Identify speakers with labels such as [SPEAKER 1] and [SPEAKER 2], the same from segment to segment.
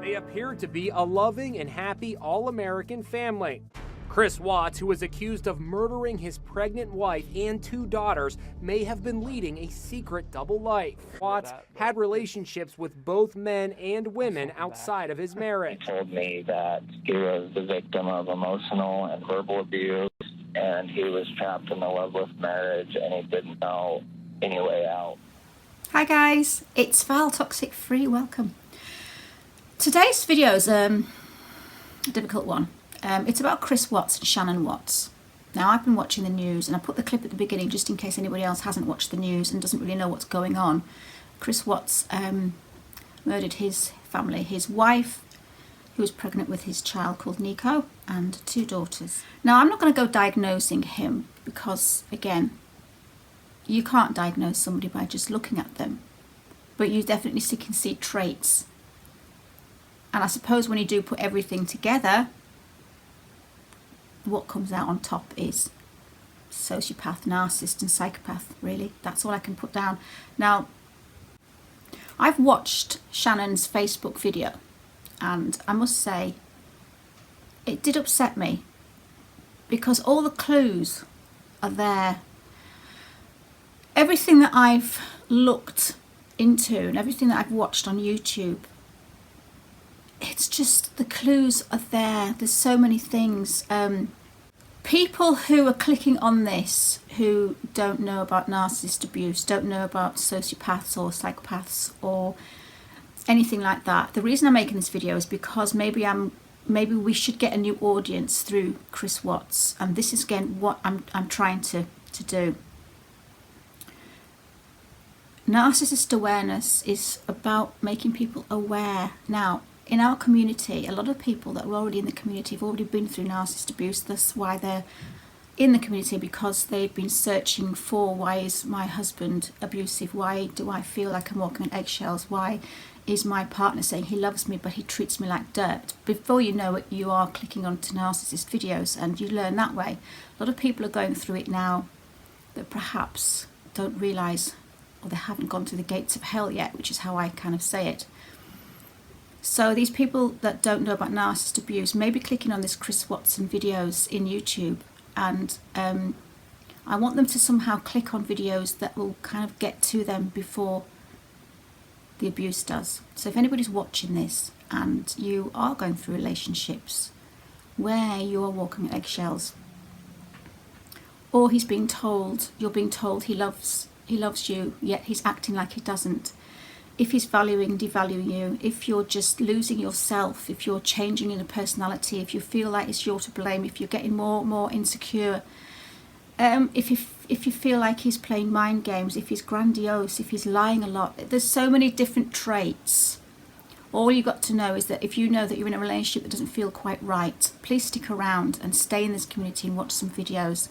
[SPEAKER 1] They appeared to be a loving and happy all-American family. Chris Watts, who was accused of murdering his pregnant wife and 2 daughters, may have been leading a secret double life. Watts had relationships with both men and women outside of his marriage.
[SPEAKER 2] He told me that he was the victim of emotional and verbal abuse, and he was trapped in a loveless marriage, and he didn't know any way out.
[SPEAKER 3] Hi guys, it's Val Toxic Free, welcome. Today's video is a difficult one. It's about Chris Watts and Shannon Watts. Now, I've been watching the news, and I put the clip at the beginning just in case anybody else hasn't watched the news and doesn't really know what's going on. Chris Watts murdered his family, his wife, who was pregnant with his child called Nico, and 2 daughters. Now, I'm not going to go diagnosing him because, again, you can't diagnose somebody by just looking at them, but you definitely can see traits. And I suppose when you do put everything together, what comes out on top is sociopath, narcissist and psychopath, really. That's all I can put down. Now, I've watched Shannon's Facebook video, and I must say, it did upset me because all the clues are there. Everything that I've looked into and everything that I've watched on YouTube, it's just, the clues are there. There's so many things. People who are clicking on this who don't know about narcissist abuse, don't know about sociopaths or psychopaths or anything like that. The reason I'm making this video is because maybe we should get a new audience through Chris Watts, and this is again what I'm trying to do. Narcissist awareness is about making people aware. Now, in our community, a lot of people that are already in the community have already been through narcissist abuse. That's why they're in the community, because they've been searching for, why is my husband abusive? Why do I feel like I'm walking on eggshells? Why is my partner saying he loves me but he treats me like dirt? Before you know it, you are clicking onto narcissist videos and you learn that way. A lot of people are going through it now that perhaps don't realise, or they haven't gone through the gates of hell yet, which is how I kind of say it. So these people that don't know about narcissist abuse may be clicking on this Chris Watson videos in YouTube, and I want them to somehow click on videos that will kind of get to them before the abuse does. So if anybody's watching this and you are going through relationships where you are walking on eggshells, or you're being told he loves you, yet he's acting like he doesn't. If he's valuing, devaluing you, if you're just losing yourself, if you're changing in a personality, if you feel like it's you're to blame, if you're getting more and more insecure, if you feel like he's playing mind games, if he's grandiose, if he's lying a lot, there's so many different traits. All you got to know is that if you know that you're in a relationship that doesn't feel quite right, please stick around and stay in this community and watch some videos,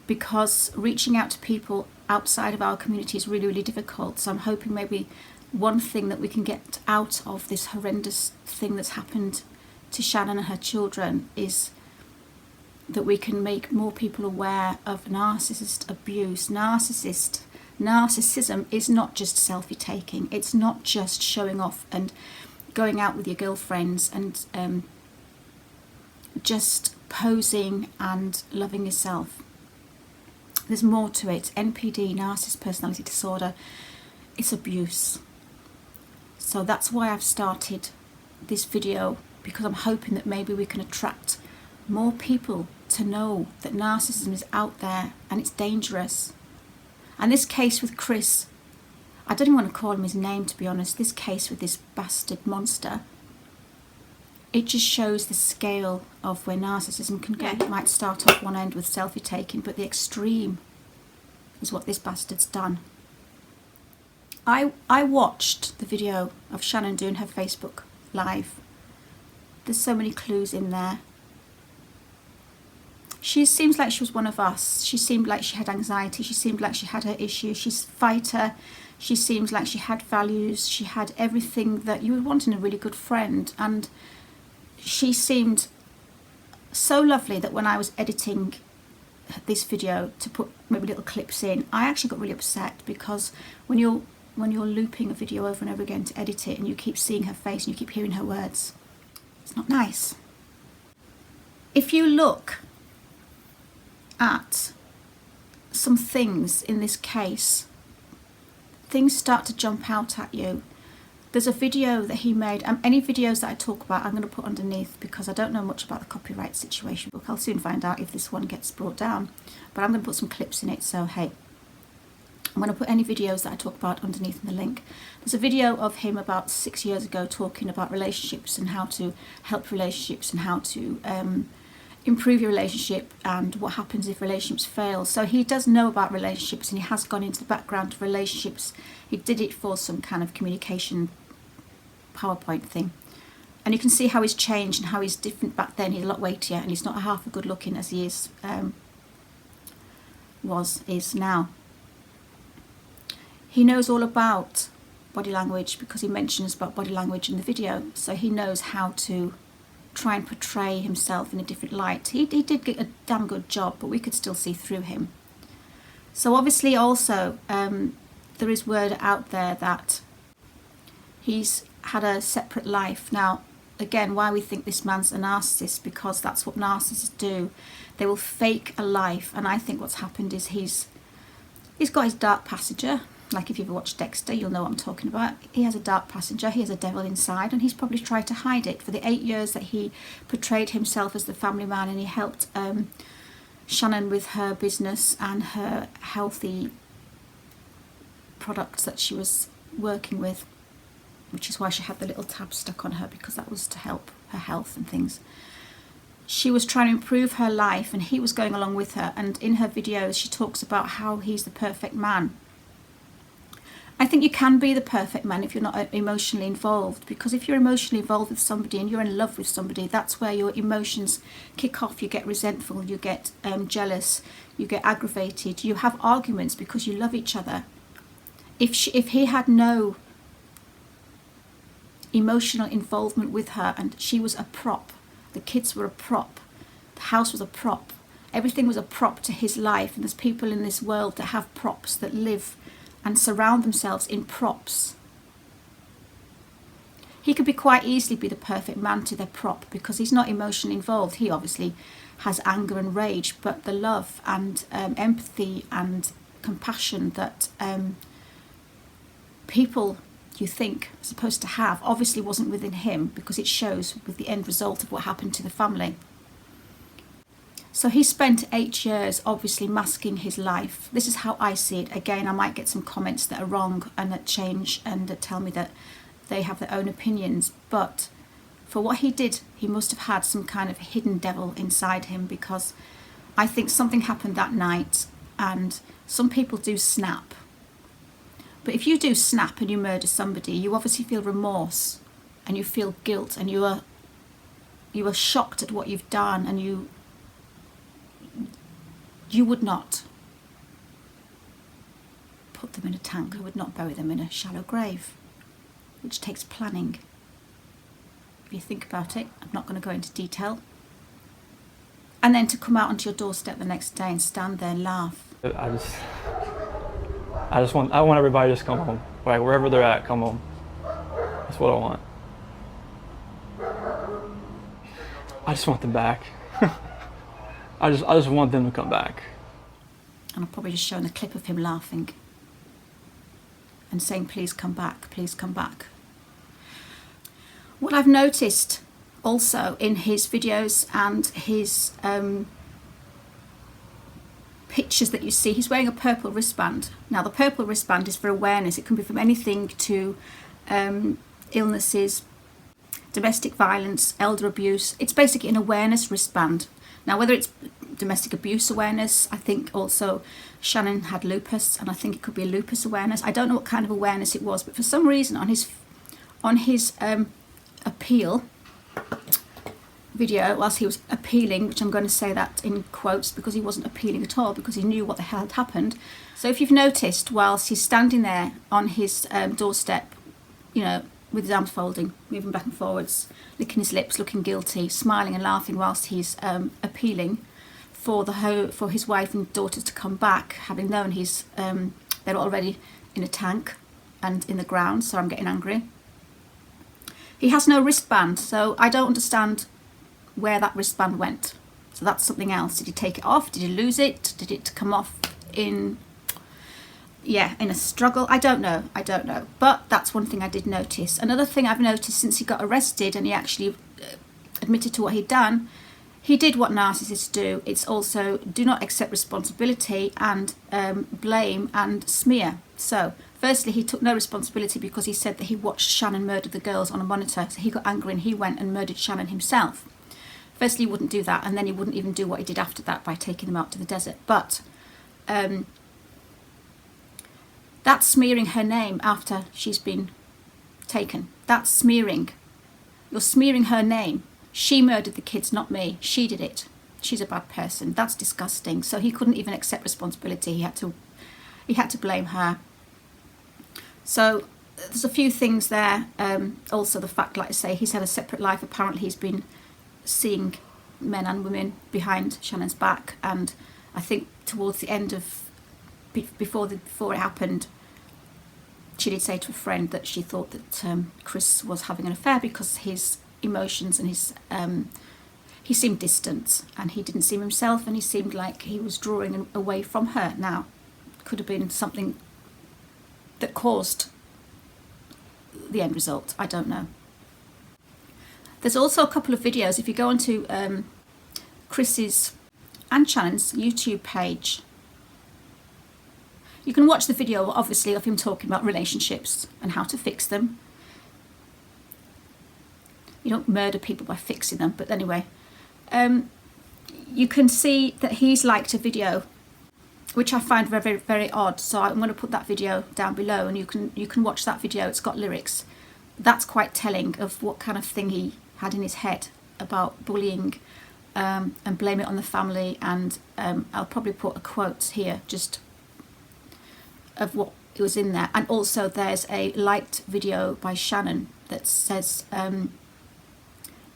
[SPEAKER 3] because reaching out to people outside of our community is really, really difficult. So I'm hoping maybe one thing that we can get out of this horrendous thing that's happened to Shannon and her children is that we can make more people aware of narcissist abuse. Narcissism is not just selfie taking. It's not just showing off and going out with your girlfriends and just posing and loving yourself. There's more to it. NPD, Narcissistic Personality Disorder, it's abuse. So that's why I've started this video, because I'm hoping that maybe we can attract more people to know that narcissism is out there and it's dangerous. And this case with Chris, I don't even want to call him his name, to be honest. This case with this bastard monster, it just shows the scale of where narcissism can go. It might start off one end with selfie taking, but the extreme is what this bastard's done. I watched the video of Shannon doing her Facebook Live. There's so many clues in there. She seems like she was one of us. She seemed like she had anxiety. She seemed like she had her issues. She's a fighter. She seems like she had values. She had everything that you would want in a really good friend. And she seemed so lovely that when I was editing this video to put maybe little clips in, I actually got really upset, because when you're when you're looping a video over and over again to edit it and you keep seeing her face and you keep hearing her words. It's not nice. If you look at some things in this case, things start to jump out at you. There's a video that he made. Any videos that I talk about I'm going to put underneath because I don't know much about the copyright situation, but I'll soon find out if this one gets brought down. But I'm going to put some clips in it, so hey, I'm going to put any videos that I talk about underneath in the link. There's a video of him about 6 years ago talking about relationships and how to help relationships and how to improve your relationship and what happens if relationships fail. So he does know about relationships and he has gone into the background of relationships. He did it for some kind of communication PowerPoint thing. And you can see how he's changed and how he's different back then. He's a lot weightier and he's not half as good looking as he is now. He knows all about body language because he mentions about body language in the video. So he knows how to try and portray himself in a different light. He did get a damn good job, but we could still see through him. So obviously also there is word out there that he's had a separate life. Now again, why we think this man's a narcissist, because that's what narcissists do. They will fake a life, and I think what's happened is he's got his dark passenger. Like if you've watched Dexter, you'll know what I'm talking about. He has a dark passenger, he has a devil inside, and he's probably tried to hide it. For the 8 years that he portrayed himself as the family man and he helped Shannon with her business and her healthy products that she was working with, which is why she had the little tab stuck on her, because that was to help her health and things. She was trying to improve her life and he was going along with her, and in her videos she talks about how he's the perfect man. I think you can be the perfect man if you're not emotionally involved, because if you're emotionally involved with somebody and you're in love with somebody, that's where your emotions kick off. You get resentful, you get jealous, you get aggravated, you have arguments because you love each other. If he had no emotional involvement with her and she was a prop, the kids were a prop, the house was a prop, everything was a prop to his life, and there's people in this world that have props, that live and surround themselves in props. He could be quite easily be the perfect man to their prop because he's not emotionally involved. He obviously has anger and rage, but the love and empathy and compassion that people you think are supposed to have obviously wasn't within him, because it shows with the end result of what happened to the family. So he spent 8 years obviously masking his life. This is how I see it. Again, I might get some comments that are wrong and that change and that tell me that they have their own opinions. But for what he did, he must have had some kind of hidden devil inside him, because I think something happened that night, and some people do snap. But if you do snap and you murder somebody, you obviously feel remorse and you feel guilt, and you are shocked at what you've done, and you would not put them in a tank. I would not bury them in a shallow grave, which takes planning. If you think about it, I'm not going to go into detail. And then to come out onto your doorstep the next day and stand there and laugh.
[SPEAKER 4] I want everybody to just come home. Like wherever they're at, come home. That's what I want. I just want them back. I just want them to come back.
[SPEAKER 3] And I've probably just shown a clip of him laughing and saying, please come back, please come back. What I've noticed also in his videos and his pictures that you see, he's wearing a purple wristband. Now the purple wristband is for awareness. It can be from anything to illnesses, domestic violence, elder abuse. It's basically an awareness wristband. Now, whether it's domestic abuse awareness, I think also Shannon had lupus, and I think it could be a lupus awareness. I don't know what kind of awareness it was, but for some reason on his appeal video, whilst he was appealing, which I'm going to say that in quotes because he wasn't appealing at all, because he knew what the hell had happened. So if you've noticed, whilst he's standing there on his doorstep, you know, with his arms folding, moving back and forwards, licking his lips, looking guilty, smiling and laughing whilst he's appealing for his wife and daughters to come back, having known they're already in a tank, and in the ground, so I'm getting angry. He has no wristband, so I don't understand where that wristband went. So that's something else. Did he take it off? Did he lose it? Did it come off in a struggle? I don't know. But that's one thing I did notice. Another thing I've noticed since he got arrested and he actually admitted to what he'd done, he did what narcissists do. It's also do not accept responsibility and blame and smear. So firstly, he took no responsibility because he said that he watched Shannon murder the girls on a monitor. So he got angry and he went and murdered Shannon himself. Firstly, he wouldn't do that, and then he wouldn't even do what he did after that by taking them out to the desert. But that's smearing her name after she's been taken. That's smearing. You're smearing her name. She murdered the kids, not me. She did it. She's a bad person. That's disgusting. So he couldn't even accept responsibility. He had to blame her. So there's a few things there. Also the fact, like I say, he's had a separate life. Apparently he's been seeing men and women behind Shannon's back, and I think towards the end of before it happened, she did say to a friend that she thought that Chris was having an affair because his emotions and his he seemed distant and he didn't seem himself, and he seemed like he was drawing away from her. Now, could have been something that caused the end result. I don't know. There's also a couple of videos. If you go onto Chris's and Shannon's YouTube page, you can watch the video, obviously, of him talking about relationships and how to fix them. You don't murder people by fixing them, but anyway. You can see that he's liked a video, which I find very, very, very odd. So I'm going to put that video down below, and you can watch that video. It's got lyrics. That's quite telling of what kind of thing he had in his head about bullying and blame it on the family. And I'll probably put a quote here just of what was in there. And also there's a liked video by Shannon that says,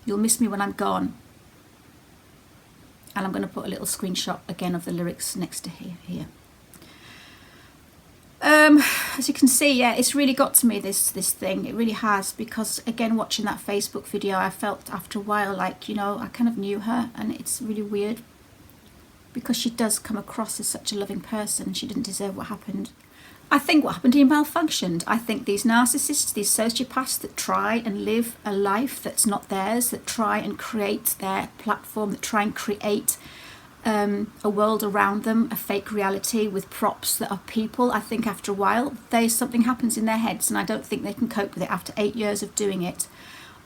[SPEAKER 3] "You'll miss me when I'm gone." And I'm going to put a little screenshot again of the lyrics next to here. As you can see, yeah, it's really got to me, this thing. It really has, because again, watching that Facebook video, I felt after a while like, you know, I kind of knew her, and it's really weird because she does come across as such a loving person. She didn't deserve what happened. I think what happened to him malfunctioned. I think these narcissists, these sociopaths that try and live a life that's not theirs, that try and create their platform, that try and create a world around them, a fake reality with props that are people, I think after a while, something happens in their heads, and I don't think they can cope with it after 8 years of doing it.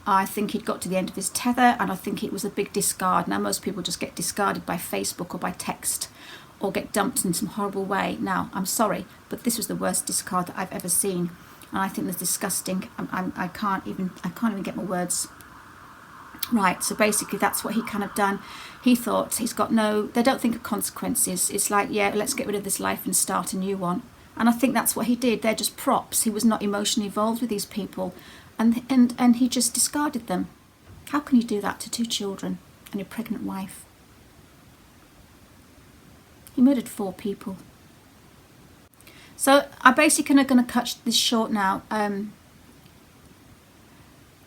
[SPEAKER 3] I think he'd got to the end of his tether, and I think it was a big discard. Now, most people just get discarded by Facebook or by text, or get dumped in some horrible way. Now, I'm sorry, but this was the worst discard that I've ever seen, and I think that's disgusting. I can't even get my words right. So basically, that's what he kind of done. He thought they don't think of consequences. It's like, yeah, let's get rid of this life and start a new one. And I think that's what he did. They're just props. He was not emotionally involved with these people, and he just discarded them. How can you do that to 2 children and your pregnant wife? He murdered 4 people. So I'm basically going to cut this short now.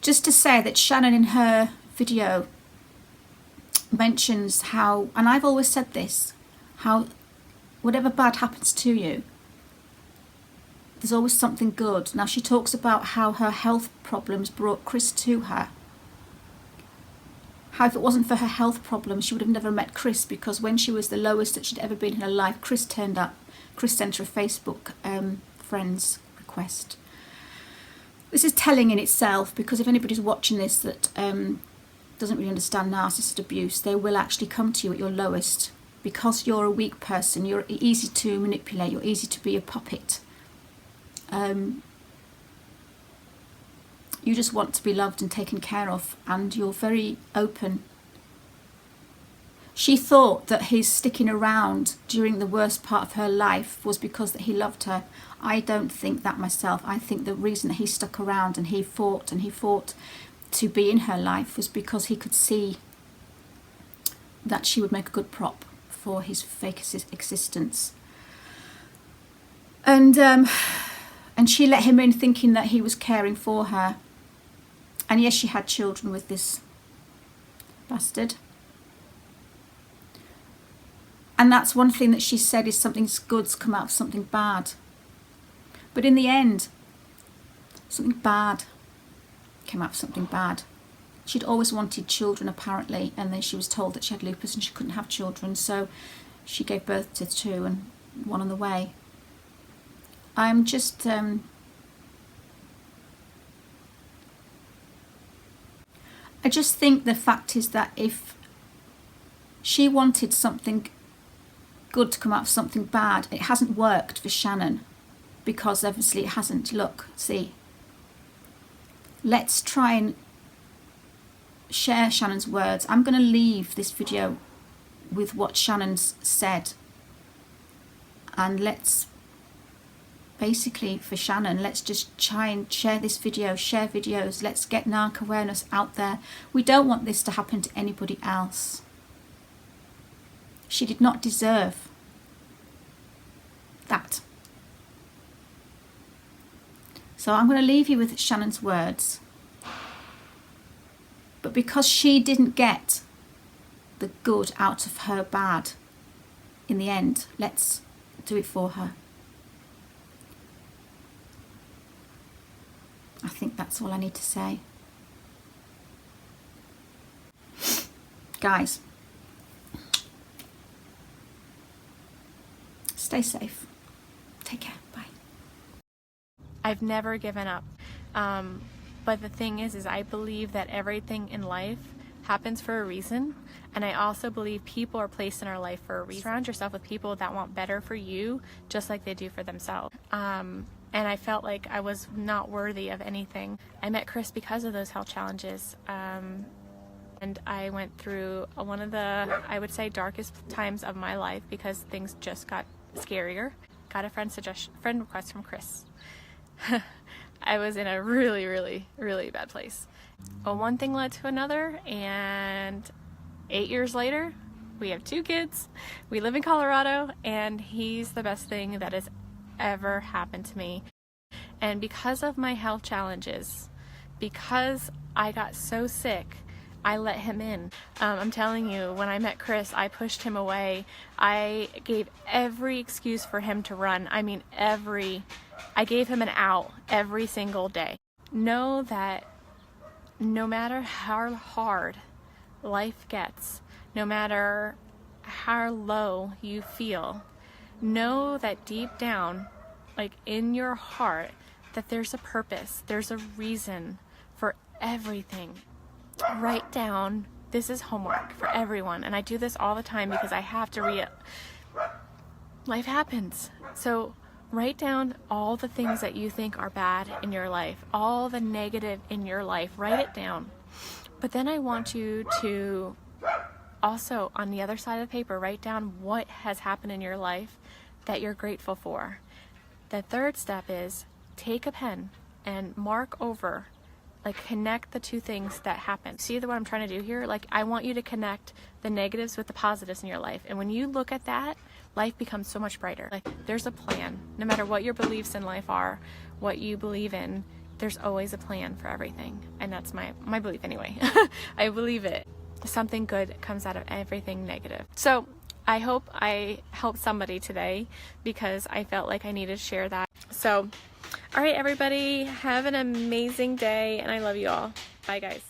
[SPEAKER 3] Just to say that Shannon in her video mentions how, and I've always said this, how whatever bad happens to you, there's always something good. Now, she talks about how her health problems brought Chris to her. How if it wasn't for her health problems, she would have never met Chris, because when she was the lowest that she'd ever been in her life, Chris turned up. Chris sent her a Facebook friends request. This is telling in itself, because if anybody's watching this that doesn't really understand narcissist abuse, they will actually come to you at your lowest, because you're a weak person, you're easy to manipulate, you're easy to be a puppet. You just want to be loved and taken care of, and you're very open. She thought that his sticking around during the worst part of her life was because that he loved her. I don't think that myself. I think the reason that he stuck around and he fought to be in her life was because he could see that she would make a good prop for his fake existence. And And she let him in thinking that he was caring for her. And yes, she had children with this bastard. And that's one thing that she said, is something good's come out of something bad. But in the end, something bad came out of something bad. She'd always wanted children, apparently, and then she was told that she had lupus and she couldn't have children, so she gave birth to 2 and 1 on the way. I'm just I just think the fact is that if she wanted something good to come out of something bad, it hasn't worked for Shannon, because obviously it hasn't. Look, see. Let's try and share Shannon's words. I'm going to leave this video with what Shannon's said, and let's basically, for Shannon, let's just try and share this video, share videos. Let's get narc awareness out there. We don't want this to happen to anybody else. She did not deserve that. So I'm going to leave you with Shannon's words. But because she didn't get the good out of her bad in the end, let's do it for her. I think that's all I need to say. Guys, stay safe. Take care. Bye.
[SPEAKER 5] I've never given up. But the thing is I believe that everything in life happens for a reason. And I also believe people are placed in our life for a reason. Surround yourself with people that want better for you, just like they do for themselves. And I felt like I was not worthy of anything. I met Chris because of those health challenges. And I went through one of the, I would say, darkest times of my life because things just got scarier. Got a friend request from Chris. I was in a really, really, really bad place. Well, one thing led to another, and 8 years later, we have 2 kids. We live in Colorado, and he's the best thing that has ever happened to me. And because of my health challenges, because I got so sick, I let him in. I'm telling you, when I met Chris, I pushed him away. I gave every excuse for him to run. I mean, I gave him an out every single day. Know that no matter how hard life gets, no matter how low you feel, know that deep down, like in your heart, that there's a purpose, there's a reason for everything. Write down, this is homework for everyone, and I do this all the time because I have to life happens. So write down all the things that you think are bad in your life, all the negative in your life, write it down. But then I want you to also, on the other side of the paper, write down what has happened in your life that you're grateful for. The third step is take a pen and mark over, like connect the 2 things that happen. See what I'm trying to do here? Like, I want you to connect the negatives with the positives in your life. And when you look at that, life becomes so much brighter. Like, there's a plan. No matter what your beliefs in life are, what you believe in, there's always a plan for everything. And that's my belief anyway. I believe it. Something good comes out of everything negative. So I hope I helped somebody today because I felt like I needed to share that. So, all right, everybody, have an amazing day, and I love you all. Bye, guys.